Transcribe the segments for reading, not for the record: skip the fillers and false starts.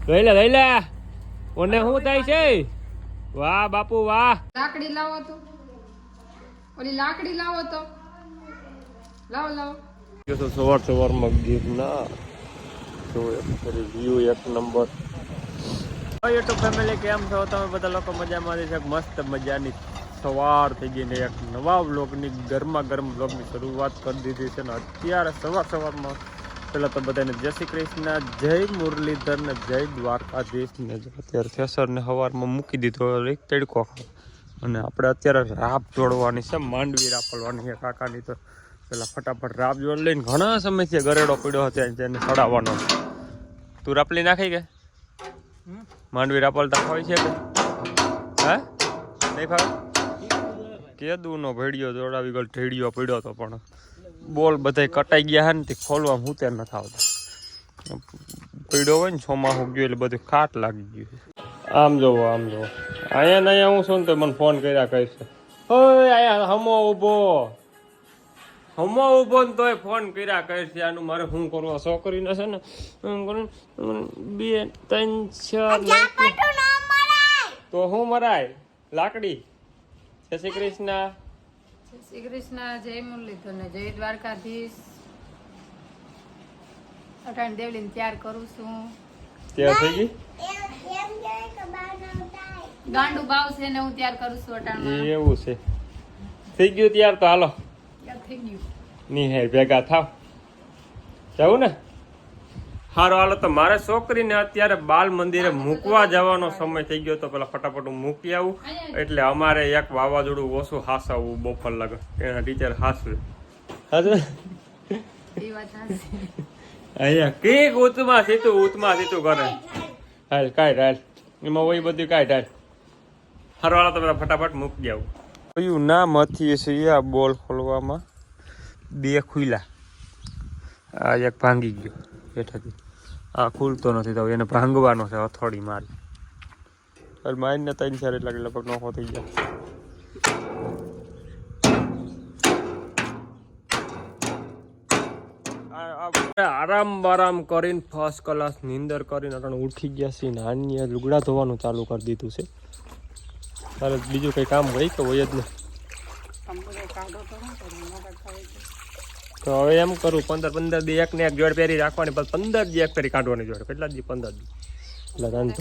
લઈ લે ઓને શું થાય છે? વાહ બાપુ વાહ. લાકડી લાવો તો, ઓલી લાકડી લાવો તો, લાવો. સવારમાં ગીરના વ્યૂ એક નંબર. યુટ્યુબ ફેમિલી કેમ છો તમે બધા લોકો? મજામાં છે? મસ્ત મજાની સવાર થઈ ગઈ ને એક નવા વ્લોગની ગરમા ગરમ વ્લોગની શરૂઆત કરી દીધી છે ને અત્યારે સવારમાં પેલા તો બધાને જય શ્રી કૃષ્ણ, જય મુરલીધર ને જય દ્વારકાધીશ ને અત્યારે થેસર ને સવારમાં મૂકી દીધો એક તડકો અને આપણે અત્યારે રાપ જોડવાની છે, માંડવી રાપલવાની છે કાકાની. તો પેલા ફટાફટ રાપ જોડ લઈને ઘણા સમયથી ગરેડો પડ્યો હતો તેને ચડાવવાનો. તું રાપલી નાખી કે માંડવી રાપલતા હોય છે કે હા નહીં ફાવે? કેદું નો ભેડિયો જોડાવી ગયો, ઢેડિયો પડ્યો હતો પણ બોલ બધા કટાઈ ગયા હે ને તે ખોલવા હું ત્યાં નથી આવતા. પડ્યો હોય ને છોમાં ગયો એટલે બધું ખાટ લાગી ગયું. આમ જોવો અહીંયા હું શું તો મને ફોન કર્યા કહીશ. હોય અહીંયા હમો ઊભો ને તોય ફોન કર્યા કહે છે. આનું મારે શું કરવું? છોકરીને છે ને 2 3 4 તો હું મરાય લાકડી. જય શ્રી કૃષ્ણ. જય શ્રી કૃષ્ણ, જય મુરલીધર ને જય દ્વારકાધીશ. અટાણ દેવલીને તૈયાર કરું છું. તૈયાર થઈ ગઈ? ગાંડુ બાવ છે ને હું તૈયાર કરું છું અટાણમાં. એવું છે? થઈ ગયું તૈયાર તો હાલો થઈ ગયું. ની ભેગા થાવ જવું ને. હારો હાલો તો મારે છોકરીને અત્યારે બાલ મંદિરે મૂકવા જવાનો સમય થઈ ગયો તો પેલા ફટાફટ હું મૂકી આવું. એટલે અમારે એક વાવાઝોડું ઓછું હાસવું બપોર લાગે એના ટીચર હાસવે અહીંયા કઈક ઉતમાં સીતું કરે. હાલ કાઢ હાલ એમાં વહી બધું કાઢ હાલ. હારો હાલો તો પેલા ફટાફટ મૂકી આવું. કયું નામ હતી છે આ બોલ ખોલવામાં? 2 ખુલ્લા, આ એક ભાંગી ગયો હેઠળથી. આ ખુલતો નથી તો એને ભાંગવાનો છે હથોડી મારી. મારીને 3-4 એટલે લગભગ નોખો થઈ જાય. આરામ કરીને ફર્સ્ટ ક્લાસ નીંદર કરીને ઉઠી ગયા છે. નાની લુગડા ધોવાનું ચાલુ કરી દીધું છે. તારે બીજું કઈ કામ હોય કે હોય જ નહીં? તો હવે એમ કરું 15 દી એકને એક જોડ પહેરી રાખવાની, પછી 15 દી એક પહેરી કાઢવાની જોડે. કેટલા દી? 15 દી. એટલે તને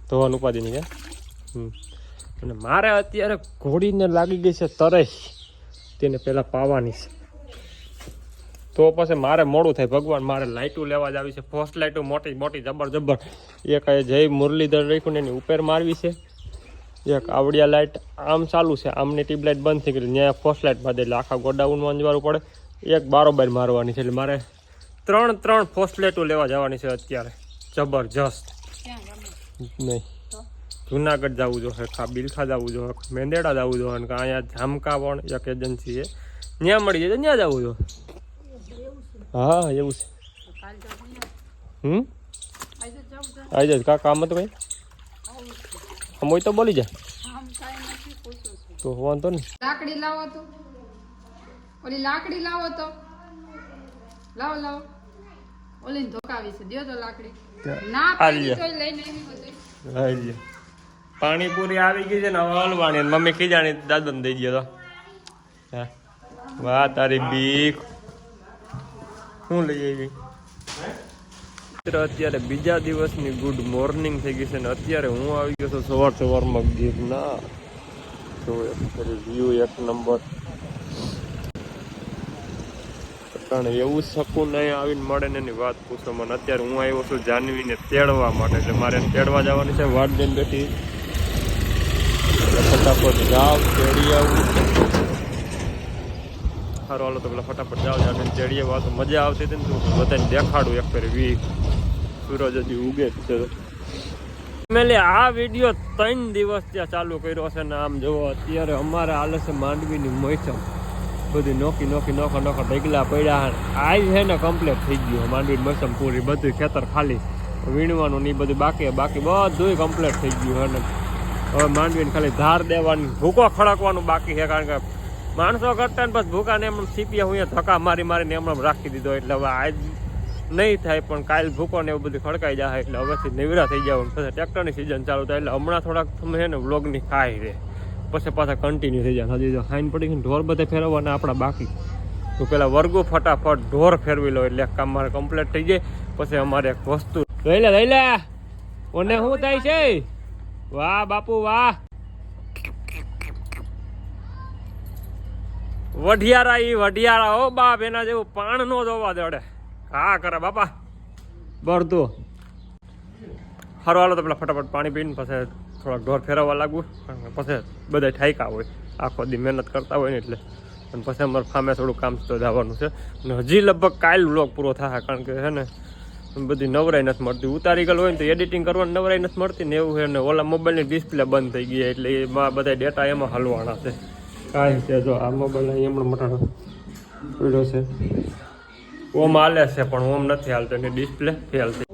ધોવાનું ઉપાધિ નહીં કે. અને મારે અત્યારે ઘોડીને લાગી ગઈ છે તરસ, તેને પહેલાં પાવાની છે. તો પછી મારે મોડું થાય. ભગવાન મારે લાઇટું લેવા જ આવી છે. ફર્સ્ટ લાઇટું મોટી જબર. એક જય મુરલીધર રાખ્યું ને એની ઉપર મારવી છે. એક આવડિયા લાઇટ આમ ચાલુ છે, આમની ટ્યુબ લાઇટ બંધ થઈ ગઈ ત્યાં ફર્સ્ટ લાઇટ બાદ એટલે આખા ગોડાઉનમાં અંજવારું પડે. એક બારોબાર મારવાની છે એટલે મારે 3 ફર્સ્ટ લાઇટો લેવા જવાની છે અત્યારે. જબરજસ્ત નહીં જુનાગઢ જવું જોઈએ, બિલખા જવું જોઈએ, મેંદેડા જવું જોઈએ, અને અહીંયા ઝામકા પણ એક એજન્સી છે ત્યાં મળી જાય ત્યાં જવું જોઈએ. હા એવું છે. આવી જાય કાકા આમ તો ભાઈ આમ હોય તો બોલી જાય તો વાંધો નહીં. લાકડી લાવો તો, ઓલી લાકડી લાવો તો, લાવો ઓલી ધોકાવી છે. દ્યો તો લાકડી. ના પાડી તો લઈને આવી. પાણીપુરી આવી ગઈ છે ને હવે હલવાની. મમ્મી ખીજાણી દાદાને દઈ દો તો. હા વાહ તારી બીક. શું લઈ આવી? અત્યારે બીજા દિવસની ગુડ મોર્નિંગ થઈ ગઈ છે ને અત્યારે હું આવી ગયો છું સવારમાં ગીરના. તો વ્યૂ એક નંબર. એવું શકુન અહીંયા આવીને મળે ને એની વાત પૂછો મને. અત્યારે હું આવ્યો છું જાનવીને તેડવા માટે, એટલે મારે એને તેડવા જવાની છે. વાટ દઈને બેઠી ફટાફટ જાવ તેડી આવું. સારું હાલો તો પેલા ફટાફટ જાવ જાનવીને તેડીએ. વાત મજા આવતી હતી ને તું બધાને દેખાડું એક ફેર વીક સૂરજ હજી ઉગે જ છે. મેલે આ વિડીયો 3 દિવસ ત્યાં ચાલુ કર્યો છે ને આમ જોવો અત્યારે અમારે હાલે છે માંડવીની મોસમ. બધી નોખા ઢગલા પડ્યા. આજ છે ને કમ્પ્લીટ થઈ ગયું માંડવીની મોસમ પૂરી. બધું ખેતર ખાલી, વીણવાનું ને બધું બાકી બધું કમ્પ્લીટ થઈ ગયું. અને હવે માંડવીને ખાલી ધાર દેવાની, ભૂકો ખડકવાનું બાકી છે. કારણ કે માણસો કરતા ને પછી ભૂકાને એમ સીપીએ હું ધક્કા મારીને એમ રાખી દીધો. એટલે હવે આજ નહીં થાય, પણ કાલ ભૂકો ને એવું બધું ખડકાઈ જાય એટલે હવેથી નિવરા થઈ જાવ. પછી ટ્રેક્ટરની સિઝન ચાલુ થાય એટલે હમણાં થોડાક તમે છે ને વ્લોગની ખાઈ રહે, પછી પાછા કન્ટિન્યુ થઈ જાય. હજી જો હાઈન પડી ગઈ, ઢોર બધા ફેરવવાના આપણા બાકી. તો પેલા વર્ગો ફટાફટ ઢોર ફેરવી લો એટલે કામ મારે કમ્પ્લીટ થઈ જાય. પછી અમારે એક વસ્તુ લઈ લે ઓને શું થાય છે? વાહ બાપુ વાહ, વઢિયારા ઓ બાપ, એના જેવું પાણ નો જોવા દે. હા કરે બાપા બરતું. સારું હાલો તો પેલા ફટાફટ પાણી પીને પછી થોડાક ઢોર ફેરવવા લાગવું. પછી બધા ઠાયકા હોય, આખો દી મહેનત કરતા હોય ને એટલે. અને પછી અમારે ફામે થોડું કામ તો જવાનું છે. અને હજી લગભગ કાલ વ્લોગ પૂરો થાય, કારણ કે છે ને બધી નવરાઈ નથી મળતી. ઉતારી ગયેલ હોય ને તો એડિટિંગ કરવાની નવરાઈ નથી મળતી ને એવું છે. ને ઓલા મોબાઈલની ડિસ્પ્લે બંધ થઈ ગઈ એટલે એમાં બધા ડેટા એમાં હલવાના છે. કાંઈ છે જો આ મોબાઈલ એમનો મોટાનો પીડ્યો છે, ઓમ હાલે છે પણ ઓમ નથી હાલતો, એની ડિસ્પ્લે ફેલ થઈ.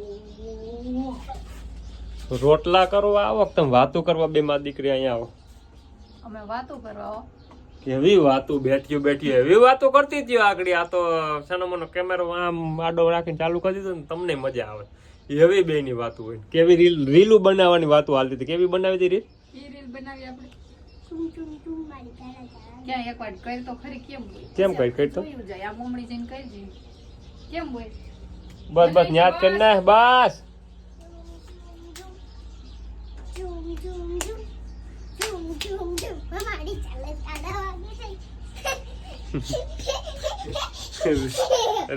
રોટલા કરવા આવો, તમે વાતો કરવા બે માં દીકરી અહીંયા આવો. અમે વાતો કરવા કેવી વાતો બેઠી એવી વાતો કરતી હતી આગળ. આ તો સનમનો કેમેરો આમ આડો રાખીને ચાલુ કરી દીધો ને તમને મજા આવે એવી બે ની વાતો હોય. કેવી રીલું બનાવવાની વાતો હાલતી હતી. કેવી બનાવી હતી રીલ? રીલ બનાવી આપણે ક્યાં એક વાર કર તો ખરી. કેમ કઈ તો આ મોમડી જઈને કરી જી કેમ હોય. બસ યાદ કરી ના બસ.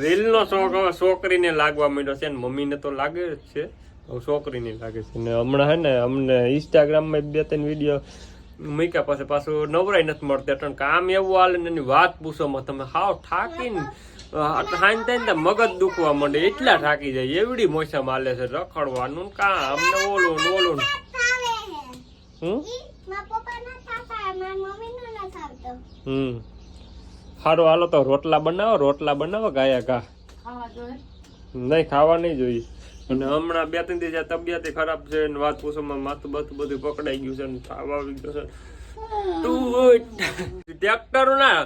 રીલ નો શોખ હવે છોકરીને લાગવા માંડ્યો છે ને મમ્મીને તો લાગે જ છે, હવે છોકરીને લાગે છે. ને હમણાં હે ને અમને ઇન્સ્ટાગ્રામમાં 2-3 વિડીયો મૂક્યા, પછી પાછું નવરાઈ નથી મળતી. એટલે કામ એવું હાલે ને એની વાત પૂછોમાં તમે હાવ થાકીને હાઈન થાય ને મગજ દુખવા માંડે, એટલા થાકી જાય. એવડી મોસમ હાલે છે રખડવાનું કામ ને ઓલું સારું હાલો તો રોટલા બનાવો ગાયા ગા. નહીં ખાવા નહીં જોઈએ. અને હમણાં 2-3 દિવસ તબિયત ખરાબ છે ને વાત પૂછોમાં માથું બધું પકડાઈ ગયું છે ને ખાવા આવી ગયો છે. ટ્રેક્ટર ના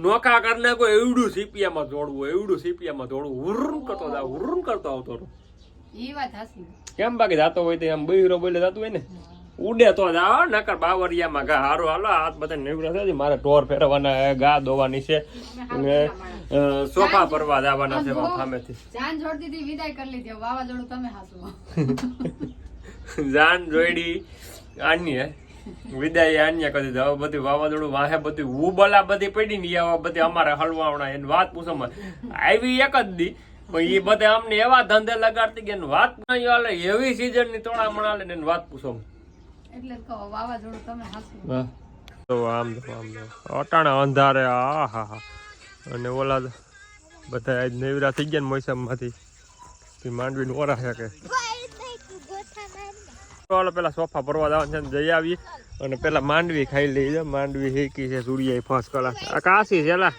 નોખા કરને કોઈ એવડું સીપિયામાં દોડવું હુર્રું કરતો આવતો હતો. ઈ વાત હાસી. કેમ બાકી જાતો હોય તો આમ બહીરો બોલે જાતું હોય ને ઉડે તો જાવ, નકર બાવરિયામાં ગા. હારું હાલો હાથ બધા નીવડે છે. મારે ઢોર ફેરવવાના, ગા દોવાની છે અને સોફા ભરવા જવાના છે સામેથી. જાન જોડતી હતી વિદાય કરી લીધી. વાવાઝોડું તમે હાસુ. જાન જોડી આની વિદાય આન્યા કરી દીધું. હવે બધું વાવાઝોડું વાહે બધું ઉબલા બધી પડી ને એ બધી અમારે હલવાવણા એની વાત પૂછોમાં આવી એક જ દી. પણ એ બધા અમને એવા ધંધે લગાડતી કે વાત નહીં હાલે, એવી સીઝન ની તોડામણ હાલે ને વાત પૂછોમાં. એટલે કહો વાવાઝોડું તમે હાસુ. તો આમ અટાણા અંધારે હા અને ઓલા બધા આજ નેવરા થઈ ગયા ને મોસમમાંથી માંડવીને ઓરા છે કે ચાલો પેલા સોફા ભરવા જવાનું છે, જઈ આવીએ અને પેલા માંડવી ખાઈ લઈએ. માંડવી હેકી છે સૂર્યા ફર્સ્ટ ક્લાસ. આ કાશી છે લા.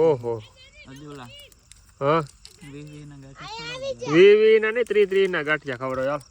ઓહો હા 20 ના નહીં 30 ના ગાંઠિયા ખવડાવ.